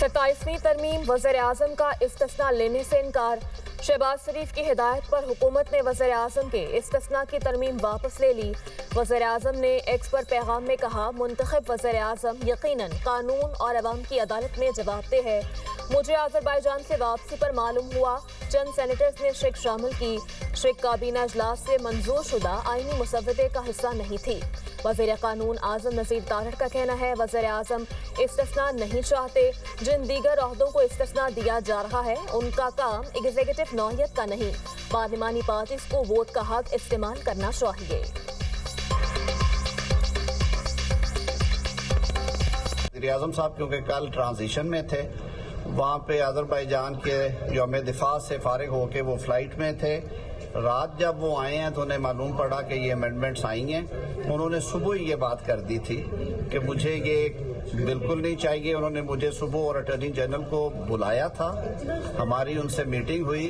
27वीं तरमीम वज़ीर-ए-आज़म का इस्तिस्ना लेने से इनकार। शहबाज शरीफ की हिदायत पर हुकूमत ने वज़ीर-ए-आज़म के इस्तिस्ना की तरमीम वापस ले ली। वज़ीर-ए-आज़म ने एक्स पर पैगाम में कहा, मुंतखब वज़ीर-ए-आज़म यकीनन कानून और अवाम की अदालत में जवाबदेह है। मुझे अज़रबैजान से वापसी पर मालूम हुआ चंद सेनेटर्स ने शिक शामिल की। शिक काबीना इजलास से मंजूर शुदा आईनी मुसव्वदे का हिस्सा नहीं थी। वज़ीर कानून आज़म नज़ीर तारड़ का कहना है, वज़ीर-ए-आज़म इस्तिस्ना नहीं चाहते। जिन दीगर ओहदों को इस्तिस्ना दिया जा रहा है उनका काम एग्जीक्यूटिव नौयत का नहीं, पार्लिमानी पार्टीज को वोट का हक इस्तेमाल करना चाहिए। वज़ीर-ए-आज़म साहब क्योंकि कल ट्रांजिशन में थे, वहाँ पे अज़रबैजान के यौम दिफा से फारिग होके वो फ्लाइट में थे। रात जब वो आए हैं तो उन्हें मालूम पड़ा कि ये अमेंडमेंट्स आई हैं। उन्होंने सुबह ये बात कर दी थी कि मुझे ये बिल्कुल नहीं चाहिए। उन्होंने मुझे सुबह और अटॉर्नी जनरल को बुलाया था, हमारी उनसे मीटिंग हुई।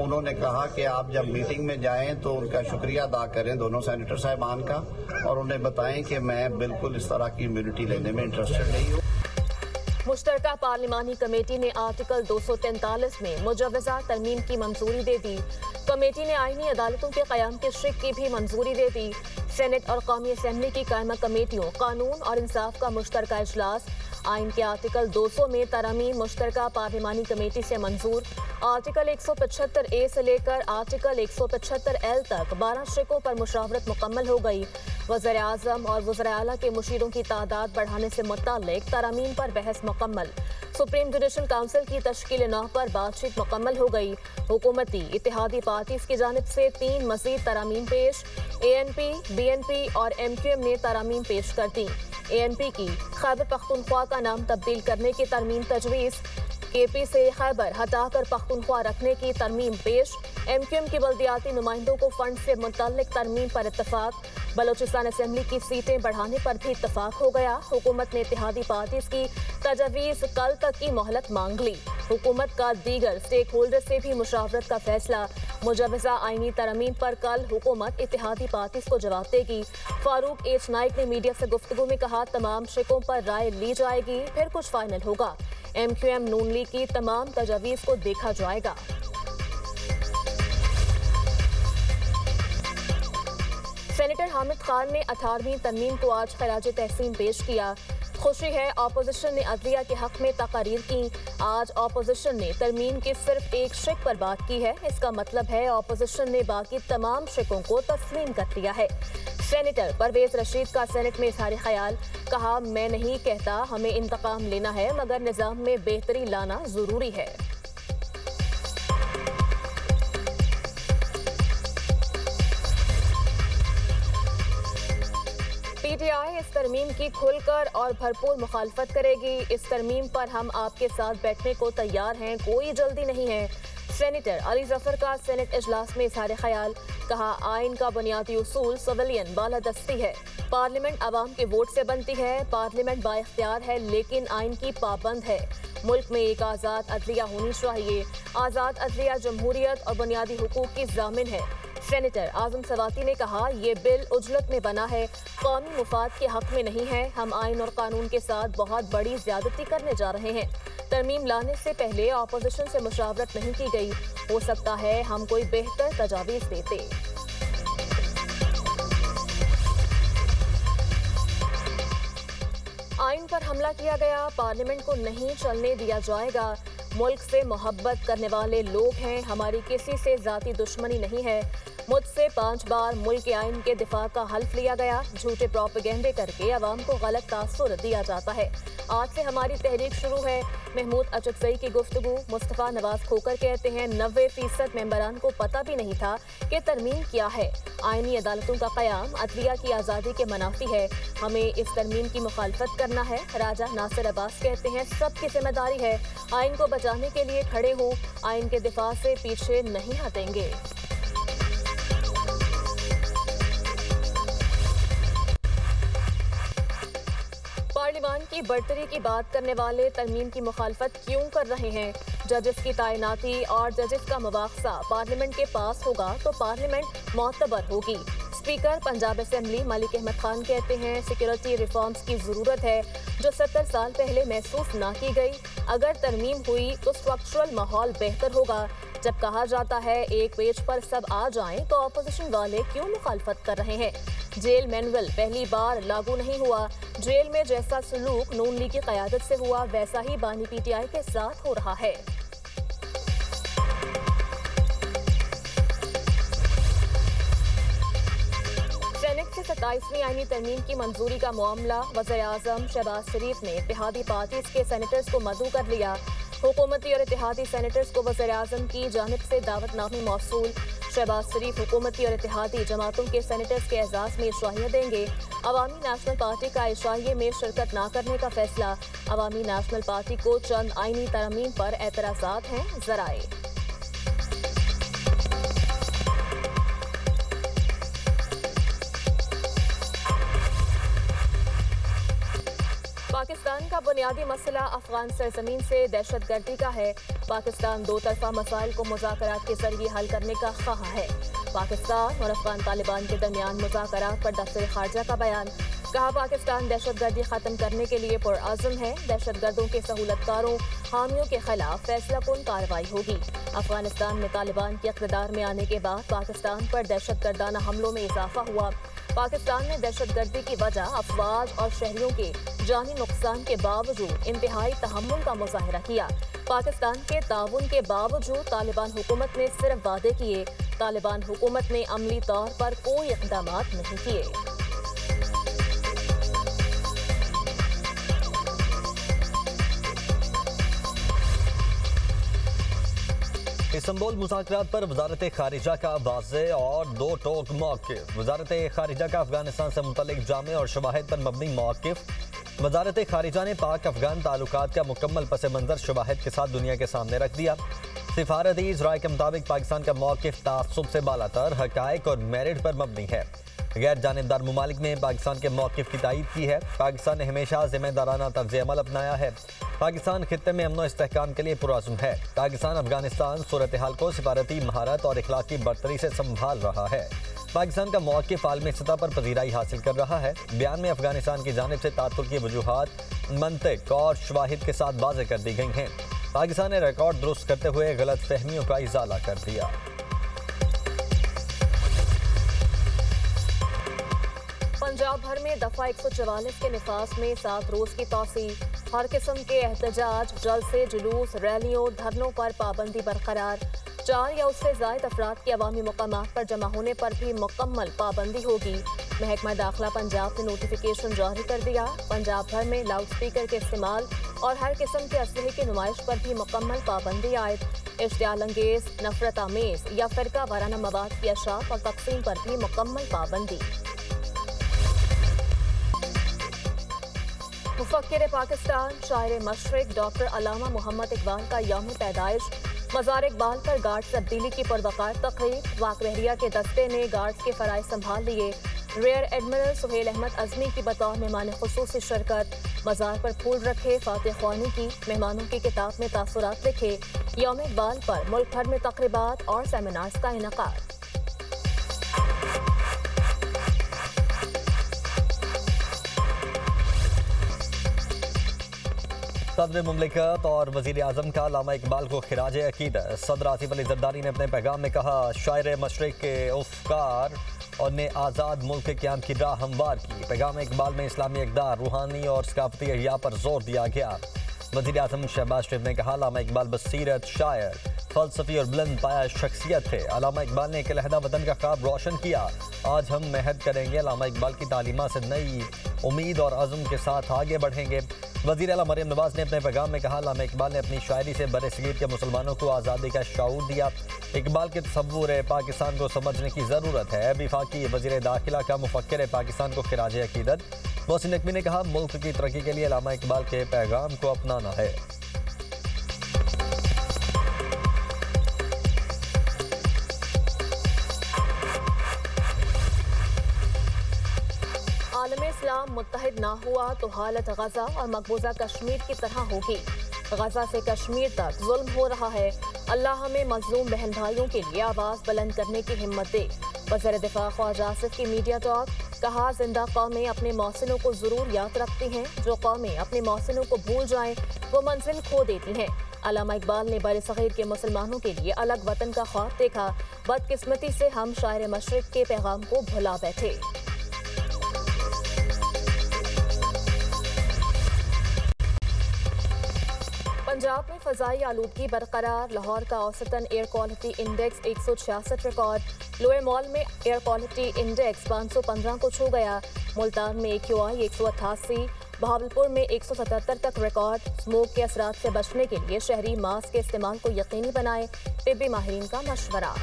उन्होंने कहा कि आप जब मीटिंग में जाएं तो उनका शुक्रिया अदा करें दोनों सेनेटर साहिबान का, और उन्हें बताएं कि मैं बिल्कुल इस तरह की इम्यूनिटी लेने में इंटरेस्टेड नहीं हूँ। मुश्तरका पार्लिमानी कमेटी ने आर्टिकल 243 में मुजव्वज़ा तरमीम की मंजूरी दे दी। कमेटी ने आईनी अदालतों के क़याम के शिक की भी मंजूरी दे दी। सेनेट और कौमी असम्बली की कायमा कमेटियों कानून और इंसाफ का मुश्तरका इजलास। आइन के आर्टिकल 200 में तरमीम मुश्तरका पार्लिमानी कमेटी से मंजूर। आर्टिकल 175A से लेकर आर्टिकल 175L तक 12 शिकों पर मुशावरत मुकम्मल हो गई। वज़ीर-ए-आज़म और वज़ीर आला के मुशीरों की तादाद बढ़ाने से मुताल्लिक तरमीम पर बहस मुकम्मल। सुप्रीम जुडिशल काउंसिल की तश्कील नौ पर बातचीत मुकम्मल हो गई। हुकूमती इत्तेहादी पार्टीज की जानिब से 3 मज़ीद तरमीम पेश। ANP, BNP और MQM ने तरमीम पेश कर दी। ANP की खैबर पख्तूनख्वा का नाम तब्दील करने की तरमीम तजवीज़। KP से खैबर हटाकर पख्तूनख्वा रखने की तरमीम पेश। MQM की बल्दियाती नुमाइंदों को फंड से मुतल्लिक तरमीम पर इत्तफाक। बलोचिस्तान असम्बली की सीटें बढ़ाने पर भी इत्तफाक हो गया। हुकूमत ने इत्तेहादी पार्टीज की तजवीज़ कल तक की मोहलत मांग ली। हुकूमत का दीगर स्टेक होल्डर से भी मुशावरत का फैसला। मुजव्वज़ा आईनी तरमीम पर कल हुकूमत इत्तेहादी पार्टीज को जवाब देगी। फारूक H नाइक ने मीडिया से गुफ्तगू में कहा, तमाम शिकों पर राय ली जाएगी, फिर कुछ फाइनल होगा। MQM नून लीग की तमाम तजवीज़ को देखा जाएगा। सेनेटर हामिद खान ने 18वीं तरमीम को आज खराज तहसीन पेश किया। खुशी है, अपोजिशन ने अदलिया के हक में तकारीर की। आज अपोजिशन ने तरमीम के सिर्फ एक शिक पर बात की है। इसका मतलब है अपोजिशन ने बाकी तमाम शिकों को तस्लीम कर लिया है। सेनेटर परवेज रशीद का सेनेट में इज़हार ख्याल, कहा, मैं नहीं कहता हमें इंतकाम लेना है, मगर निज़ाम में बेहतरी लाना जरूरी है। PTI इस तरमीम की खुलकर और भरपूर मुखालफत करेगी। इस तरमीम पर हम आपके साथ बैठने को तैयार हैं, कोई जल्दी नहीं है। सेनेटर अली जफर का सेनेट इजलास में इज़हार ख्याल, कहा, आइन का बुनियादी उसूल सिविलियन बालादस्ती है। पार्लियामेंट आवाम के वोट से बनती है। पार्लियामेंट बाइख्तियार है लेकिन आइन की पाबंद है। मुल्क में एक आज़ाद अदलिया होनी चाहिए। आज़ाद अदलिया जमहूरियत और बुनियादी हुकूक की ज़ामिन है। सेनेटर आज़म सवाती ने कहा, ये बिल उजलत में बना है, कौमी मुफाद के हक में नहीं है। हम आइन और कानून के साथ बहुत बड़ी ज्यादती करने जा रहे हैं। तरमीम लाने से पहले अपोजिशन से मुशावरत नहीं की गई। हो सकता है हम कोई बेहतर तजावीज़ देते। आइन पर हमला किया गया, पार्लियामेंट को नहीं चलने दिया जाएगा। मुल्क से मोहब्बत करने वाले लोग हैं, हमारी किसी से जाती दुश्मनी नहीं है। मुझसे 5 बार मुल्क के आइन के दिफा का हल्फ लिया गया। झूठे प्रोपेगेंडे करके अवाम को गलत तासुर दिया जाता है। आज से हमारी तहरीक शुरू है। महमूद अचकज़ई की गुफ्तगू। मुस्तफ़ा नवाज खोकर कहते हैं, 90% मेंबरान को पता भी नहीं था कि तरमीम क्या है। आईनी अदालतों का क़याम अदलिया की आज़ादी के मनाफी है। हमें इस तरमीम की मुखालफत करना है। राजा नासिर अब्बास कहते हैं, सबकी जिम्मेदारी है, आइन को बचाने के लिए खड़े हों, आइन के दिफा से पीछे नहीं हटेंगे। पार्लिमान की बढ़तरी की बात करने वाले तरमीम की मुखालफत क्यों कर रहे हैं? जजेस की तैनाती और जजेस का मुवाख्जा पार्लियामेंट के पास होगा तो पार्लियामेंट मोतबर होगी। स्पीकर पंजाब असेंबली मलिक अहमद खान कहते हैं सिक्योरिटी रिफॉर्म्स की ज़रूरत है जो 70 साल पहले महसूस ना की गई। अगर तरमीम हुई तो स्ट्रक्चरल माहौल बेहतर होगा। जब कहा जाता है एक पेज पर सब आ जाएं तो अपोजिशन वाले क्यों मुखालफत कर रहे हैं। जेल मैनुअल पहली बार लागू नहीं हुआ। जेल में जैसा सलूक नून लीग की क़यादत से हुआ वैसा ही बानी पीटीआई के साथ हो रहा है। सेनेट से 27वीं आईनी तरमीम की मंजूरी का मामला वज़ीर-ए-आज़म शहबाज शरीफ ने इत्तेहादी पार्टीज के सेनेटर्स को मदऊ कर लिया। हुकूमती और इत्तेहादी सेनेटर्स को वज़ीर-ए-आज़म की जानिब से दावतनामे मौसूल। शहबाज शरीफ हुकूमती और इत्तेहादी जमातों के सेनेटर्स के एजाज़ में इशराहिया देंगे। अवामी नेशनल पार्टी का इशराहिये में शिरकत न करने का फैसला। अवामी नेशनल पार्टी को चंद आईनी तरमीम पर एतराज़ात हैं। ज़राए पाकिस्तान का बुनियादी मसला अफगान सरजमीन से दहशतगर्दी का है। पाकिस्तान दो तरफा मसाइल को मुज़ाकरात के जरिए हल करने का ख्वाह है। पाकिस्तान और अफगान तालिबान के दरमियान मुज़ाकरात पर दफ्तर खारजा का बयान। कहा पाकिस्तान दहशतगर्दी ख़त्म करने के लिए पुरअज़्म है। दहशतगर्दों के सहूलतकारों हामियों के खिलाफ फैसलाकुन कार्रवाई होगी। अफगानिस्तान में तालिबान के इक़्तिदार में आने के बाद पाकिस्तान पर दहशतगर्दाना हमलों में इजाफा हुआ। पाकिस्तान ने दहशतगर्दी की वजह अफवाज और शहरियों के जानी नुकसान के बावजूद इंतहाई तहम्मुल का मुजाहरा किया। पाकिस्तान के ताउन के बावजूद तालिबान हुकूमत ने सिर्फ वादे किए। तालिबान हुकूमत ने अमली तौर पर कोई इक़दाम नहीं किए। इस्तांबुल मुज़ाकरात पर वजारत खारिजा का वाज़ेह और दो टोक मौक़िफ़। वजारत खारिजा का अफगानिस्तान से मुतल्लिक़ जामे और शवाहिद पर मबनी मौक़िफ़। वजारत खारिजा ने पाक अफगान ताल्लुकात का मुकम्मल पस मंज़र शवाहिद के साथ दुनिया के सामने रख दिया। सिफारती राय के मुताबिक पाकिस्तान का मौक़िफ़ तासुब से बालातर हक़ाइक़ और मेरिट पर मबनी है। गैर जानिबदार ममालिक ने पाकिस्तान के मौक़िफ़ की तायीद की है। पाकिस्तान ने हमेशा ज़िम्मेदाराना तर्ज़ अमल अपनाया है। पाकिस्तान खित्ते में अमन इस्तेहकाम के लिए पुरअज़्म है। पाकिस्तान अफगानिस्तान सूरत हाल को सिफारती महारत और इखलाकी बरतरी से संभाल रहा है। पाकिस्तान का मौक़िफ़ आलमी सतह पर पज़ीराई हासिल कर रहा है। बयान में अफगानिस्तान की जानिब से तात्तुल की वजूहात मंतिक़ और शवाहिद के साथ वाज़ेह कर दी गई हैं। पाकिस्तान ने रिकॉर्ड दुरुस्त करते हुए गलत फहमियों का इज़ाला कर दिया। पंजाब भर में दफ़ा 144 के निफास में 7 रोज़ की तौसी। हर किस्म के एहतजाज, जलसे, जुलूस, रैलियों, धरनों पर पाबंदी बरकरार। 4 या उससे ज़ायद अफराद के अवामी मकामात पर जमा होने पर भी मुकम्मल पाबंदी होगी। महकमा दाखिला पंजाब ने नोटिफिकेशन जारी कर दिया। पंजाब भर में लाउड स्पीकर के इस्तेमाल और हर किस्म के असलहे की नुमाइश पर भी मुकम्मल पाबंदी आयद। इश्तियाल अंगेज़, नफरत आमेज़ या फ़िरका वाराना मवाद की अशात और तकसीम पर भी मुकम्मल पाबंदी। मुफक्किर पाकिस्तान शायर मशरिक डॉक्टर अल्लामा मोहम्मद इकबाल का यौम पैदाइश। मज़ार इकबाल पर गार्ड्स तब्दीली की पुरवकार तकरीब। वाक़ बहरिया के दस्ते ने गार्ड्स के फ़राइज़ संभाल लिए। रियर एडमिरल सुहेल अहमद अज़मी की बतौर मेहमान खुसूसी शिरकत। मज़ार पर फूल रखे, फातिह ख्वानी की, मेहमानों की किताब में तासुरात लिखे। यौम इकबाल पर मुल्क भर में तक़रीबात और सेमिनार्स का इनेकाद। सदर मुमलिकत और वज़ीर आज़म का अल्लामा इकबाल को खिराज अकीदत। सदर आसिफ अली ज़रदारी ने अपने पैगाम में कहा, शायर मशरिक के उफ़कार और ने आज़ाद मुल्क के क़याम की राह हमवार की। पैगाम इकबाल में इस्लामी इक़दार, रूहानी और सकाफ़ती अहिया पर जोर दिया गया। वज़ीर आज़म शहबाज शरीफ ने कहा, अल्लामा इकबाल बसीरत, शायर, फ़लसफ़ी और बुलंद पाया शख्सियत थे। अल्लामा इकबाल ने एक अलहदा वतन का ख्वाब रोशन किया। आज हम मेहनत करेंगे, अल्लामा इकबाल की तालीमात से नई उम्मीद और अज़्म के साथ आगे बढ़ेंगे। वज़ीर आला मरियम नवाज़ ने अपने पैगाम में कहा, अल्लामा इकबाल ने अपनी शायरी से बरसगीर के मुसलमानों को आज़ादी का शऊर दिया। इकबाल के तसव्वुर पाकिस्तान को समझने की ज़रूरत है। वफाकी वज़ीर दाखिला का मुफक्किर पाकिस्तान को खिराज अकीदत। मोहसिन नकवी ने कहा, मुल्क की तरक्की के लिए अल्लामा इकबाल के पैगाम को अपनाना है। आलम इस्लाम मुत्तहिद ना हुआ तो हालत गजा और मकबूजा कश्मीर की तरह होगी। गजा से कश्मीर तक जुल्म हो रहा है। अल्लाह हमें मजलूम बहन भाइयों के लिए आवाज़ बुलंद करने की हिम्मत दे। वज़ीर दिफा ख्वाजा आसिफ की मीडिया टॉक, कहा जिंदा कौमें अपने मौसनों को जरूर याद रखती हैं, जो कौमें अपने मौसनों को भूल जाएं वो मंजिल खो देती हैं। अल्लामा इकबाल ने बर सग़ीर के मुसलमानों के लिए अलग वतन का ख्वाब देखा, बदकिस्मती से हम शायर मशरिक के पैगाम को भुला बैठे। पंजाब में फजाई आलूदगी बरकरार, लाहौर का औसतन air quality index 166 record, lower mall में एयर क्वालिटी इंडेक्स 515 को छू गया, मुल्तान में AQI 188, बहावलपुर में 177 तक रिकॉर्ड। स्मोक के असरात से बचने के लिए शहरी मास्क के इस्तेमाल को यकीनी बनाए, तिब्बी माहिरीन का मशवरा।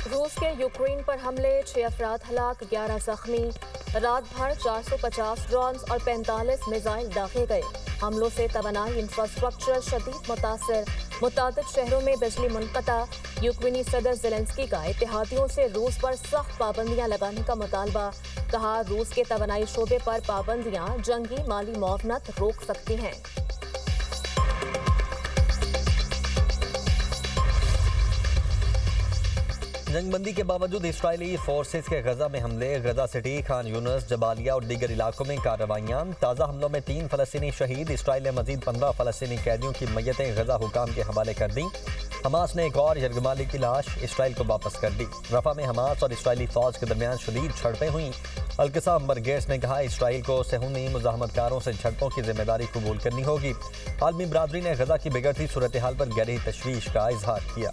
रूस के यूक्रेन पर हमले, 6 अफराद हलाक, 11 जख्मी। रात भर 450 ड्रोन्स और 45 मिसाइल दागे गए। हमलों से तवानाई इंफ्रास्ट्रक्चर शदीद मुतासर, मुतादिद शहरों में बिजली मुनक़ता। यूक्रेनी सदर ज़ेलेंस्की का इत्तेहादियों से रूस पर सख्त पाबंदियां लगाने का मुतालबा, कहा रूस के तवानाई शोबे पर पाबंदियां जंगी माली मुआवनत रोक सकती हैं। जंगबंदी के बावजूद इसराइली फोर्सेस के गजा में हमले, गजा सिटी, खान यूनस, जबालिया और दीगर इलाकों में कार्रवाइयाँ। ताज़ा हमलों में 3 फ़लस्तीनी शहीद, इसराइल ने मजीद 15 फ़लस्तीनी कैदियों की मैयतें गजा हुकाम के हवाले कर दी। हमास ने एक और यरगमाली की लाश इसराइल को वापस कर दी। रफा में हमास और इसराइली फ़ौज के दरमियान शदीद झड़पें हुई। अल-क़स्साम बरगेट्स ने कहा इसराइल को सहूनी मुज़ाहमतकारों से झड़पों की जिम्मेदारी कबूल करनी होगी। आलमी बरादरी ने गजा की बिगड़ती सूरत हाल पर गहरी तशवीश का इजहार किया।